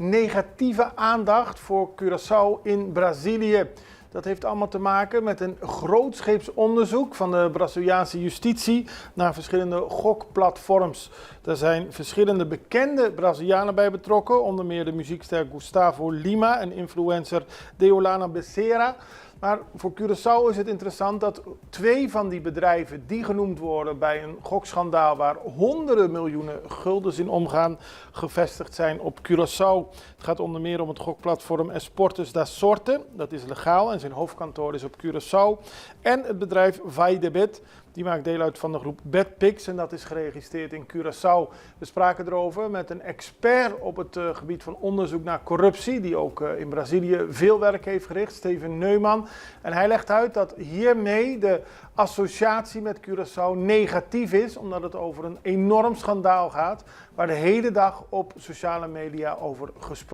negatieve aandacht voor Curaçao in Brazilië. Dat heeft allemaal te maken met een grootscheeps onderzoek van de Braziliaanse justitie naar verschillende gokplatforms. Er zijn verschillende bekende Brazilianen bij betrokken, onder meer de muziekster Gustavo Lima en influencer Deolana Becerra. Maar voor Curaçao is het interessant dat 2 van die bedrijven die genoemd worden bij een gokschandaal waar honderden miljoenen guldens in omgaan, gevestigd zijn op Curaçao. Het gaat onder meer om het gokplatform Esportes da Sorte, dat is legaal en zijn hoofdkantoor is op Curaçao. En het bedrijf Vai de Bet, die maakt deel uit van de groep BetPix en dat is geregistreerd in Curaçao. We spraken erover met een expert op het gebied van onderzoek naar corruptie, die ook in Brazilië veel werk heeft verricht, Steven Neumann. En hij legt uit dat hiermee de associatie met Curaçao negatief is, omdat het over een enorm schandaal gaat, waar de hele dag op sociale media over gesproken